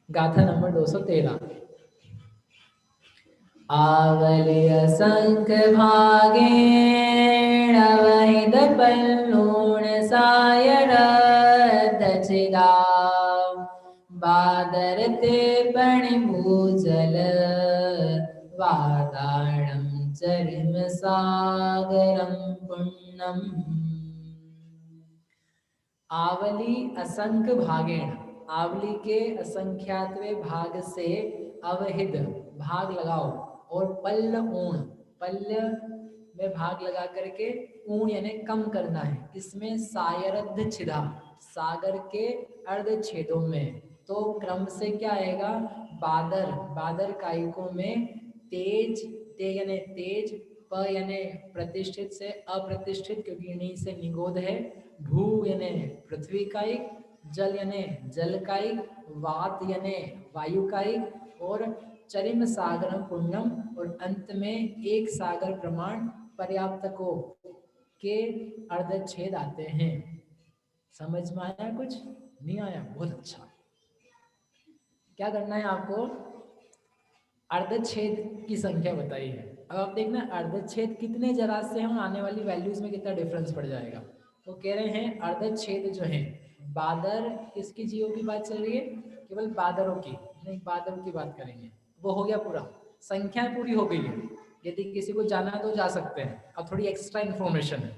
गाथा नंबर 213। आवलि असंख्य भागेण वहित पल्लूण सायर दचिदा बादरते पणिभूजल वाताणं चरिम सागरं पुण्यम्। आवली असंख्य भागेण, आवली के असंख्यातवे भाग से अवहित भाग लगाओ और पल्ल ऊण, पल्ल में भाग लगा करके ऊण यानी कम करना है। इसमें सायरद्ध छिदा, सागर के अर्ध छेदों में। तो क्रम से क्या आएगा, बादर, बादर कायिकों में तेज, ते यानी तेज, प यानी प्रतिष्ठित से अप्रतिष्ठित क्योंकि इन्हीं से निगोद है, भू यानी पृथ्वी कायिक, जल यानी जल कायिक, वात यानी वायु कायिक और चरिम सागरम पुण्यम, और अंत में एक सागर प्रमाण पर्याप्तकों के अर्धच्छेद आते हैं। समझ में आया? कुछ नहीं आया? बहुत अच्छा। क्या करना है आपको, अर्धच्छेद की संख्या बताई है। अब आप देखना अर्धच्छेद कितने जरा से हम आने वाली वैल्यूज में कितना डिफरेंस पड़ जाएगा। तो कह रहे हैं अर्धच्छेद जो है, बादर, किसकी जीवों की बात चल रही है, केवल बादरों की नहीं, बादरों की बात करेंगे। वो हो गया पूरा, संख्या पूरी हो गई है। यदि किसी को जाना है तो जा सकते हैं। अब थोड़ी एक्स्ट्रा इन्फॉर्मेशन है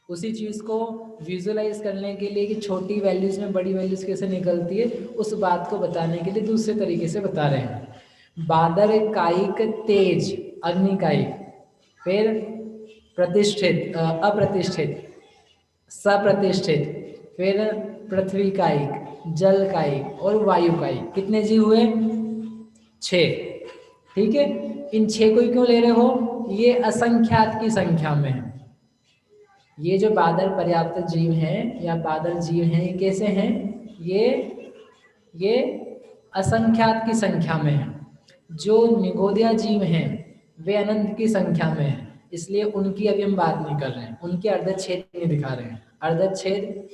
उसी चीज़ को विजुअलाइज करने के लिए कि छोटी वैल्यूज में बड़ी वैल्यूज कैसे निकलती है, उस बात को बताने के लिए दूसरे तरीके से बता रहे हैं। बादर कायिक तेज, अग्नि कायिक, फिर प्रतिष्ठित अप्रतिष्ठित, सप्रतिष्ठित, फिर पृथ्वी कायिक, जल कायिक और वायु कायिक। कितने जीव हुए? 6। ठीक है, इन 6 को क्यों ले रहे हो, ये असंख्यात की संख्या में है। ये जो बादल पर्याप्त जीव हैं या बादल जीव हैं, ये कैसे हैं, ये असंख्यात की संख्या में हैं। जो निगोदिया जीव हैं वे अनंत की संख्या में हैं, इसलिए उनकी अभी हम बात नहीं कर रहे हैं, उनके अर्धच्छेद नहीं दिखा रहे हैं। अर्धच्छेद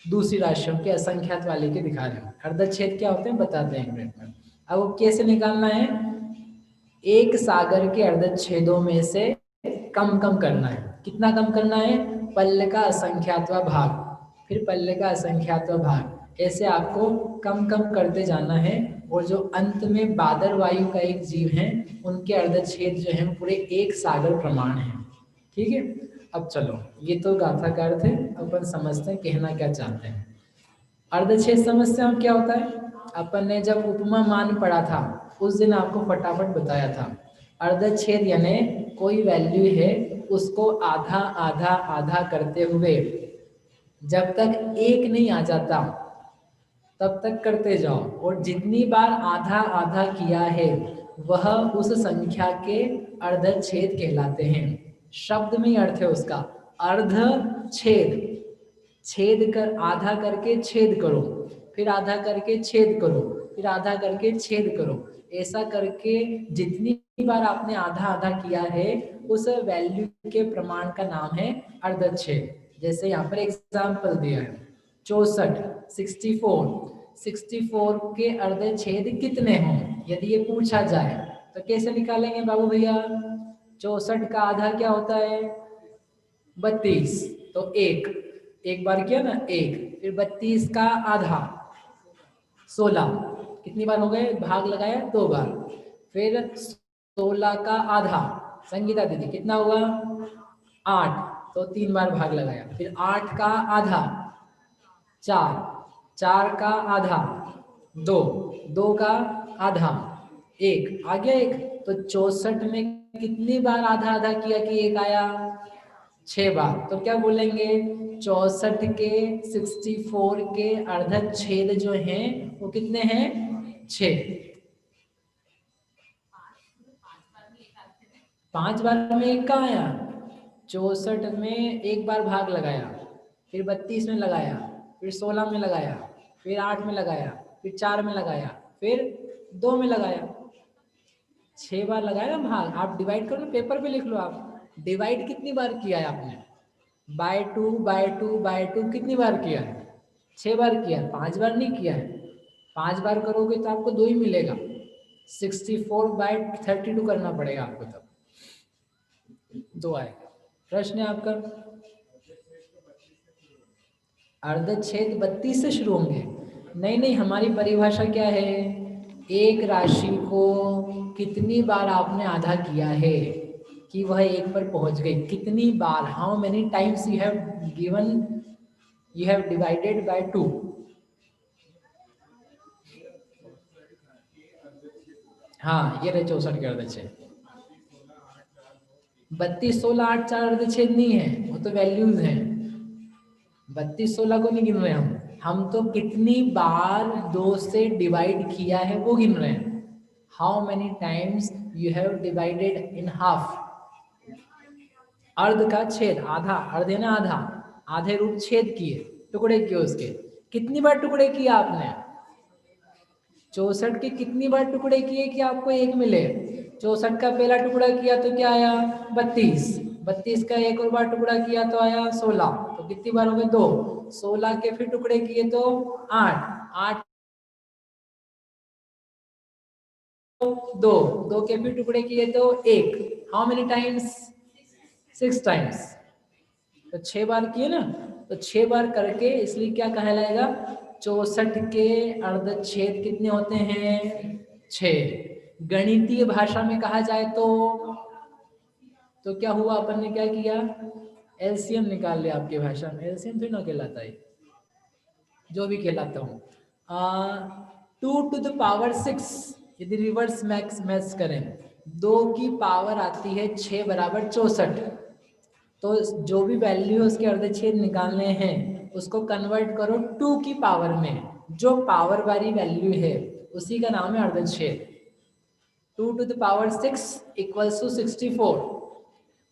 दूसरी राशियों के असंख्यात वाले के दिखा रहे हैं। अर्धच्छेद क्या होते हैं बताते हैं एक मिनट में। अब वो कैसे निकालना है, एक सागर के अर्धच्छेदों में से कम कम करना है। कितना कम करना है, पल्ल का असंख्यातवा भाग, फिर पल्ल का असंख्यातवा भाग, ऐसे आपको कम कम करते जाना है। और जो अंत में बादर वायु का एक जीव है, उनके अर्धच्छेद जो है पूरे एक सागर प्रमाण है। ठीक है, अब चलो, ये तो गाथा का अर्थ है, अपन समझते हैं कहना क्या चाहते हैं। अर्धच्छेद समस्या में क्या होता है, अपन ने जब उपमा मान पढ़ा था उस दिन आपको फटाफट बताया था। अर्धच्छेद यानी कोई वैल्यू है, उसको आधा आधा आधा करते हुए जब तक एक नहीं आ जाता तब तक करते जाओ, और जितनी बार आधा आधा किया है वह उस संख्या के अर्धच्छेद कहलाते हैं। शब्द में अर्थ है उसका, अर्धच्छेद, छेद कर, आधा करके छेद करो, फिर आधा करके छेद करो, फिर आधा करके छेद करो। ऐसा करके जितनी बार आपने आधा आधा किया है उस वैल्यू के प्रमाण का नाम है अर्धच्छेद। जैसे यहाँ पर एग्जाम्पल दिया है 64, 64 के अर्धच्छेद कितने हों, यदि ये पूछा जाए तो कैसे निकालेंगे बाबू भैया। 64 का आधा क्या होता है, 32, तो एक बार किया ना एक, फिर 32 का आधा 16, कितनी बार हो गए, भाग लगाया 2 बार, फिर 16 का आधा, संगीता दीदी कितना हुआ 8, तो 3 बार भाग लगाया, फिर 8 का आधा 4, 4 का आधा 2, 2 का आधा 1, आ गया 1। तो 64 में कितनी बार आधा आधा किया कि 1 आया, 6 बार। तो क्या बोलेंगे, 64 के 64 के अर्धच्छेद जो हैं वो कितने हैं, 6। 5 बार में 1 कहाँ आया, 64 में 1 बार भाग लगाया, फिर 32 में लगाया, फिर 16 में लगाया, फिर 8 में लगाया, फिर 4 में लगाया, फिर 2 में लगाया, 6 बार लगाया ना भाग। आप डिवाइड करो, पेपर पे लिख लो आप, डिवाइड कितनी बार किया है आपने, बाय 2 बाय 2 बाय 2 कितनी बार किया है, 6 बार किया है, 5 बार नहीं किया है। 5 बार करोगे तो आपको 2 ही मिलेगा, 64/32 करना पड़ेगा आपको, तब 2 आएगा। प्रश्न है आपका, अर्धच्छेद 32 से शुरू होंगे? नहीं नहीं, हमारी परिभाषा क्या है, एक राशि को कितनी बार आपने आधा किया है कि वह 1 पर पहुंच गई, कितनी बार, how many times you have given, you have divided by 2। हाँ, ये रहे 64 के अर्धच्छेद। 32, 16, 8, 4 अर्धच्छेद नहीं है, वो तो वैल्यूज हैं। 32, 16 को नहीं गिन रहे हम तो कितनी बार 2 से डिवाइड किया है वो गिन रहे हैं। How many times you have divided in half. अर्ध का छेद, आधा, अर्ध है ना आधा, आधे रूप छेद किए, टुकड़े किए उसके, कितनी बार टुकड़े किए आपने? 64 के कितनी बार टुकड़े किए कि आपको 1 मिले? 64 का पहला टुकड़ा किया तो क्या आया? 32। 32 का एक और बार टुकड़ा किया तो आया 16। तो कितनी बार हो गए? 2। 16 के फिर टुकड़े किए तो 8। 8 2, 2 के फिर टुकड़े किए तो 1। How many times? 6 टाइम्स। तो 6 बार किए ना, तो 6 बार करके, इसलिए क्या कहलाएगा? 64 के अर्धच्छेद कितने होते हैं? 6। गणितीय भाषा में कहा जाए तो क्या हुआ, अपन ने क्या किया? एलसीएम निकाल लिया। आपकी भाषा में एलसीएम फिर ना कहलाता है, जो भी कहलाता हूँ। 2⁶, यदि रिवर्स मैथ्स करें, 2 की पावर आती है 6 बराबर 64। तो जो भी वैल्यू है उसके अर्धच्छेद निकालने हैं, उसको कन्वर्ट करो 2 की पावर में, जो पावर वाली वैल्यू है उसी का नाम है अर्धच्छेद। 2⁶ इक्वल्स टू 64।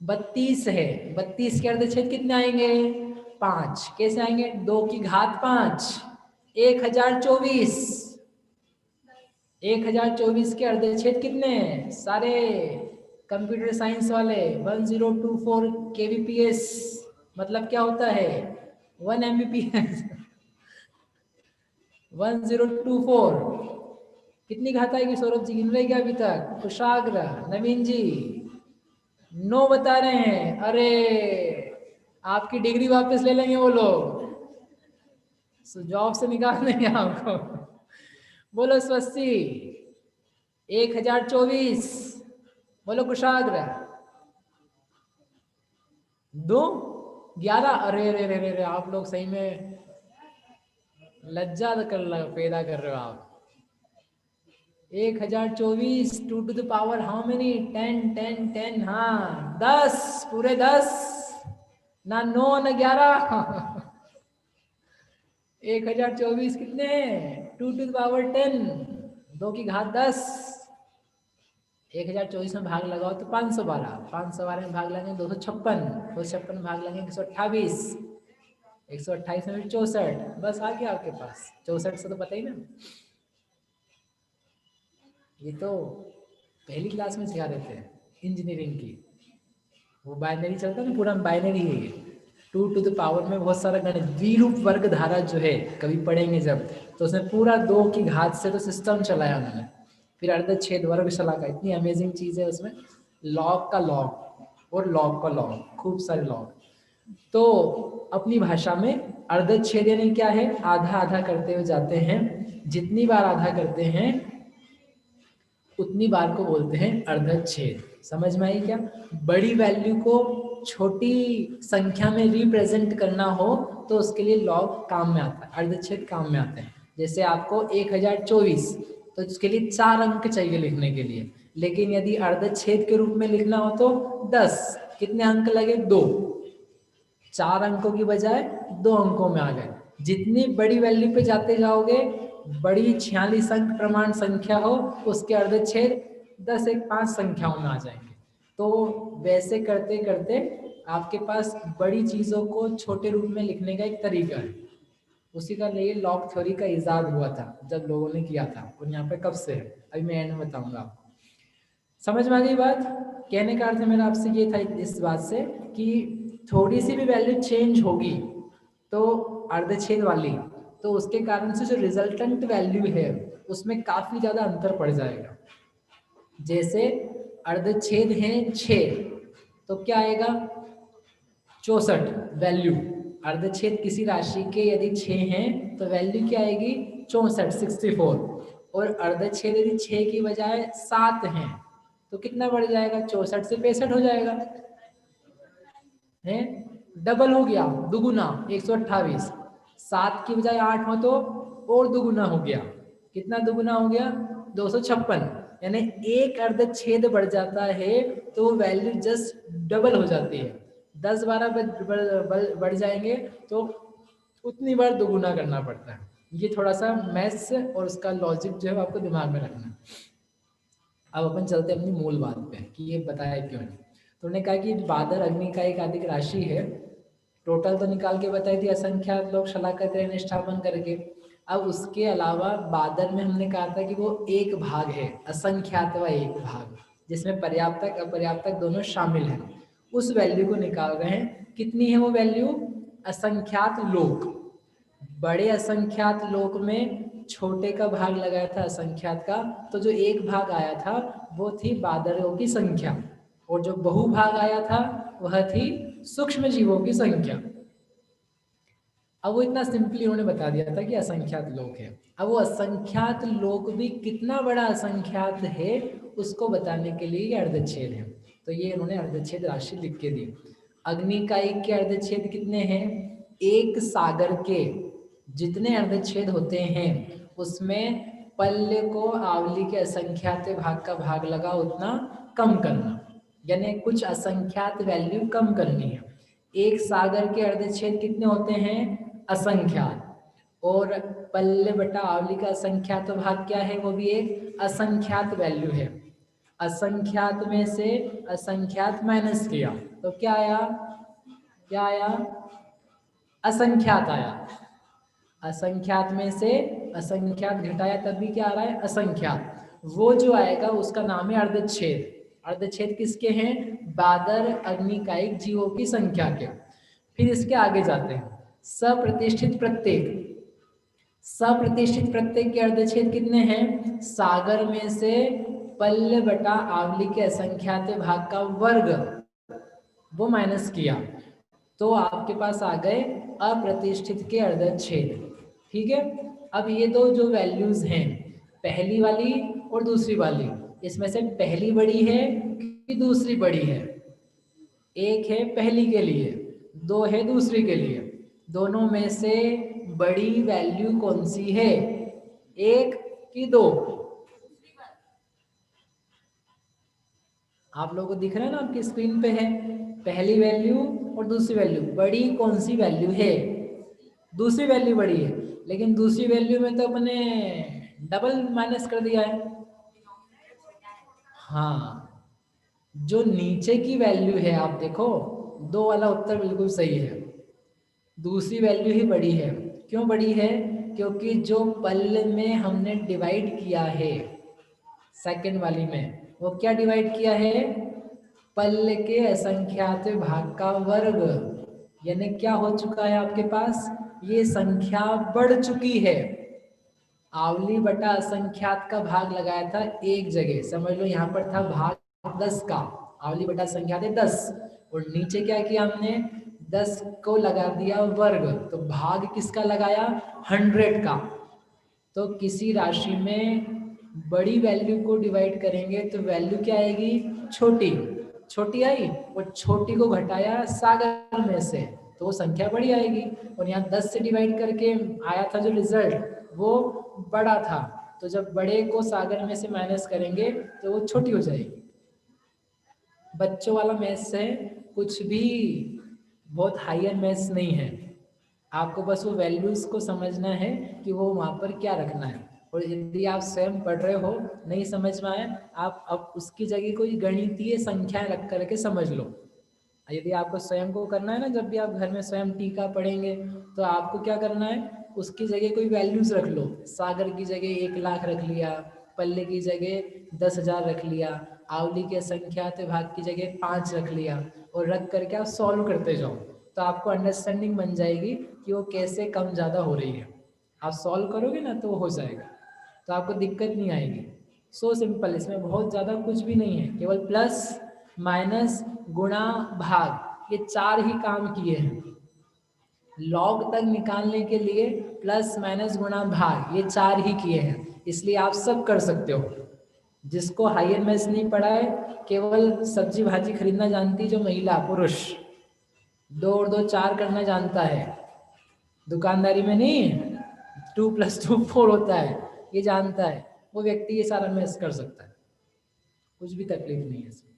32 है, 32 के अर्धच्छेद कितने आएंगे? 5। कैसे आएंगे? 2 की घात 5, 1024। 1024 के अर्धच्छेद कितने हैं? सारे कंप्यूटर साइंस वाले 1024 kbps, मतलब क्या होता है? 1 mbps। 1024 कितनी घात आएगी? सौरभ जी गिन रहे क्या अभी तक? कुशाग्र, नवीन जी 9 बता रहे हैं। अरे आपकी डिग्री वापस ले लेंगे वो लोग, जॉब से निकाल देंगे आपको। बोलो स्वस्ति। 1024 बोलो कुशाग्र। 2 11। अरे रे रे रे, आप लोग सही में लज्जा पैदा कर रहे हो आप। 1024 2 हाउ मेनी? 10 10 10, हाँ 10, पूरे 10, ना 9 ना 11। 1024 कितने? 2⁻10, 2 की घात 10। 1024 में भाग लगाओ तो 512, 512 में भाग लगाएंगे 256, 256 में भाग लगाएंगे 128, 128 में 64। बस आ गया आपके पास। 64 से तो पता ही ना, ये तो पहली क्लास में सिखा देते हैं इंजीनियरिंग की। वो बाइनरी चलता है ना, पूरा बाइनरी है ये। 2 में बहुत सारा गणित, द्विरूप वर्ग धारा जो है, कभी पढ़ेंगे जब, तो उसमें पूरा 2 की घात से तो सिस्टम चलाया उन्होंने। फिर अर्धच्छेद वर्ग शला का, इतनी अमेजिंग चीज़ है उसमें। लॉग का लॉग और लॉग का लॉग, खूब सारे लॉग। तो अपनी भाषा में अर्धच्छेद यानी क्या है? आधा आधा करते हुए जाते हैं, जितनी बार आधा करते हैं उतनी बार को बोलते हैं अर्धच्छेद। समझ में आई क्या? बड़ी वैल्यू को छोटी संख्या में रिप्रेजेंट करना हो तो उसके लिए लॉग काम में आता है, अर्धच्छेद काम में आते हैं। जैसे आपको 1024, तो उसके लिए 4 अंक चाहिए लिखने के लिए, लेकिन यदि अर्धच्छेद के रूप में लिखना हो तो 10, कितने अंक लगे? 2। 4 अंकों की बजाय 2 अंकों में आ गए। जितनी बड़ी वैल्यू पे जाते जाओगे, बड़ी 46 अंक प्रमाण संख्या हो, उसके अर्धच्छेद 10 1 5 संख्याओं में आ जाएंगे। तो वैसे करते करते आपके पास बड़ी चीज़ों को छोटे रूप में लिखने का एक तरीका है। उसी का लिए लॉग थ्योरी का इजाद हुआ था, जब लोगों ने किया था। और यहाँ पे कब से है अभी मैं एंड में बताऊंगा आपको। समझ में आ गई बात? कहने का अर्थ मेरा आपसे ये था इस बात से कि थोड़ी सी भी वैल्यू चेंज होगी तो अर्धच्छेद वाली, तो उसके कारण से जो रिजल्टेंट वैल्यू है उसमें काफ़ी ज़्यादा अंतर पड़ जाएगा। जैसे अर्धच्छेद हैं 6, तो क्या आएगा 64 वैल्यू। अर्धच्छेद किसी राशि के यदि 6 हैं तो वैल्यू क्या आएगी 64 और अर्धच्छेद यदि 6 की बजाय 7 हैं तो कितना बढ़ जाएगा 64 से 65 हो जाएगा है, डबल हो गया, दुगुना 128। 7 की बजाय 8 हो तो और दुगुना हो गया, कितना दुगुना हो गया 256। यानी एक अर्धच्छेद बढ़ जाता है तो वैल्यू जस्ट डबल हो जाती है। 10-12 बढ़ जाएंगे तो उतनी बार दोगुना करना पड़ता है। ये थोड़ा सा मैथ्स और उसका लॉजिक जो है आपको दिमाग में रखना है। अब अपन चलते हैं अपनी मूल बात पे कि ये बताया क्यों नहीं। तो उन्होंने कहा कि बादर अग्नि का एक अधिक राशि है। टोटल तो निकाल के बताई थी, असंख्यात लोग शलाका त्रय निष्ठापन करके। अब उसके अलावा बादर में हमने कहा था कि वो एक भाग है, असंख्यात व एक भाग, जिसमें पर्याप्तक अपर्याप्तक दोनों शामिल हैं। उस वैल्यू को निकाल रहे हैं, कितनी है वो वैल्यू, असंख्यात लोक। बड़े असंख्यात लोक में छोटे का भाग लगाया था असंख्यात का, तो जो एक भाग आया था वो थी बादरों की संख्या, और जो बहुभाग आया था वह थी सूक्ष्म जीवों की संख्या। अब वो इतना सिंपली उन्होंने बता दिया था कि असंख्यात लोक है। अब वो असंख्यात लोक भी कितना बड़ा असंख्यात है उसको बताने के लिए ये अर्धच्छेद है। तो ये उन्होंने अर्धच्छेद राशि लिख के दी। अग्निकायिक के अर्धच्छेद कितने हैं, एक सागर के जितने अर्धच्छेद होते हैं उसमें पल्ले को आवली के असंख्यात भाग का भाग लगा उतना कम करना, यानी कुछ असंख्यात वैल्यू कम करनी है। एक सागर के अर्धच्छेद कितने होते हैं, असंख्यात, और पल्ले बटा आवली का असंख्यात भाग क्या है, वो भी एक असंख्यात वैल्यू है। असंख्यात में से असंख्यात माइनस किया तो क्या आया, क्या आया, असंख्यात आया। असंख्यात में से असंख्यात घटाया तब भी क्या आ रहा है, असंख्यात। वो जो आएगा उसका नाम है अर्धच्छेद। अर्धच्छेद किसके हैं, बादर अग्निकायिक जीवों की संख्या के। फिर इसके आगे जाते हैं, सप्रतिष्ठित प्रत्येक। सप्रतिष्ठित प्रत्येक के अर्धच्छेद कितने हैं, सागर में से पल्ले बटा आवली के असंख्यात भाग का वर्ग वो माइनस किया तो आपके पास आ गए अप्रतिष्ठित के अर्धच्छेद। ठीक है, अब ये दो जो वैल्यूज हैं, पहली वाली और दूसरी वाली, इसमें से पहली बड़ी है कि दूसरी बड़ी है, एक है पहली के लिए, दो है दूसरी के लिए, दोनों में से बड़ी वैल्यू कौन सी है, एक कि दो। आप लोगों को दिख रहा है ना, आपकी स्क्रीन पे है पहली वैल्यू और दूसरी वैल्यू, बड़ी कौन सी वैल्यू है, दूसरी वैल्यू बड़ी है। लेकिन दूसरी वैल्यू में तो अपने डबल माइनस कर दिया है। हाँ, जो नीचे की वैल्यू है आप देखो, दो वाला उत्तर बिल्कुल सही है, दूसरी वैल्यू ही बड़ी है। क्यों बड़ी है, क्योंकि जो पल में हमने डिवाइड किया है सेकंड वाली में, वो क्या डिवाइड किया है, पल के असंख्यात भाग का वर्ग। यानी क्या हो चुका है आपके पास, ये संख्या बढ़ चुकी है। आवली बटा असंख्यात का भाग लगाया था एक जगह, समझ लो यहाँ पर था भाग 10 का, आवली बटा संख्यात है 10, और नीचे क्या किया हमने, 10 को लगा दिया वर्ग, तो भाग किसका लगाया, 100 का। तो किसी राशि में बड़ी वैल्यू को डिवाइड करेंगे तो वैल्यू क्या आएगी, छोटी, छोटी आई, और छोटी को घटाया सागर में से तो वो संख्या बड़ी आएगी। और यहाँ 10 से डिवाइड करके आया था जो रिजल्ट वो बड़ा था, तो जब बड़े को सागर में से माइनस करेंगे तो वो छोटी हो जाएगी। बच्चों वाला मैथ्स है, कुछ भी बहुत हायर मैथ्स नहीं है, आपको बस वो वैल्यूज़ को समझना है कि वो वहाँ पर क्या रखना है। और यदि आप स्वयं पढ़ रहे हो, नहीं समझ में आए, आप अब उसकी जगह कोई गणितीय संख्याएं रख करके समझ लो। यदि आपको स्वयं को करना है ना, जब भी आप घर में स्वयं टीका पढ़ेंगे तो आपको क्या करना है, उसकी जगह कोई वैल्यूज़ रख लो। सागर की जगह 1,00,000 रख लिया, पल्ले की जगह 10,000 रख लिया, आवली के संख्यात भाग की जगह 5 रख लिया, और रख करके आप सॉल्व करते जाओ तो आपको अंडरस्टैंडिंग बन जाएगी कि वो कैसे कम ज़्यादा हो रही है। आप सॉल्व करोगे ना तो हो जाएगा, तो आपको दिक्कत नहीं आएगी। सो सिंपल, इसमें बहुत ज़्यादा कुछ भी नहीं है, केवल प्लस माइनस गुणा भाग, ये 4 ही काम किए हैं। लॉग तक निकालने के लिए प्लस माइनस गुणा भाग, ये 4 ही किए हैं, इसलिए आप सब कर सकते हो। जिसको हायर मैथ्स नहीं पढ़ा है, केवल सब्जी भाजी खरीदना जानती जो महिला पुरुष 2 और 2 4 करना जानता है, दुकानदारी में नहीं 2 + 2 4 होता है, ये जानता है, वो व्यक्ति ये सारा मैथ्स कर सकता है, कुछ भी तकलीफ नहीं है इसमें।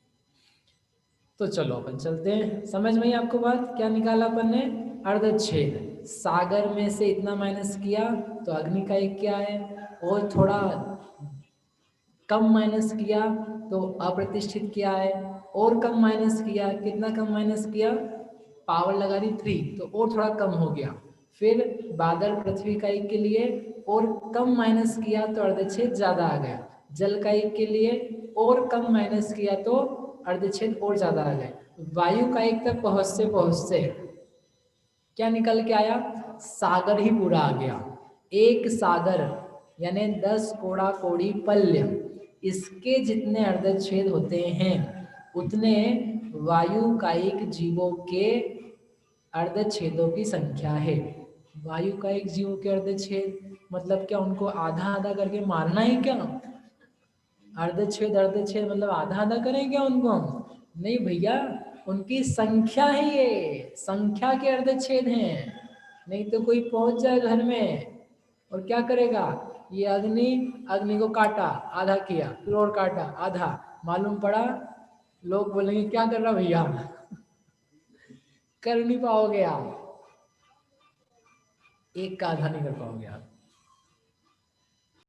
तो चलो अपन चलते हैं, समझ में ही आपको बात क्या निकाला अपन ने? अर्धच्छेद, सागर में से इतना माइनस किया तो अग्नि का एक क्या है, और थोड़ा कम माइनस किया तो अप्रतिष्ठित क्या है, और कम माइनस किया, कितना कम माइनस किया, पावर लगा दी 3 तो और थोड़ा कम हो गया। फिर बादल पृथ्वी का एक के लिए और कम माइनस किया तो अर्धच्छेद ज़्यादा आ गया, जल का एक के लिए और कम माइनस किया तो अर्धच्छेद और ज़्यादा आ गए। वायु का एक तक पहुँचते क्या निकल के आया, सागर ही पूरा आ गया। एक सागर यानी 10 कोड़ा कोड़ी पल्य, इसके जितने अर्धच्छेद होते हैं उतने वायु कायिक जीवों के अर्धच्छेदों की संख्या है। वायु कायिक जीवों के अर्धच्छेद मतलब क्या, उनको आधा आधा करके मारना है क्या? अर्धच्छेद अर्धच्छेद मतलब आधा आधा करें क्या उनको हम? नहीं भैया, उनकी संख्या है, ये संख्या के अर्धच्छेद हैं। नहीं तो कोई पहुंच जाए घर में और क्या करेगा, ये अग्नि, अग्नि को काटा आधा किया, फिर और काटा आधा, मालूम पड़ा लोग बोलेंगे क्या कर रहा भैया कर नहीं पाओगे आप, एक का आधा नहीं कर पाओगे आप।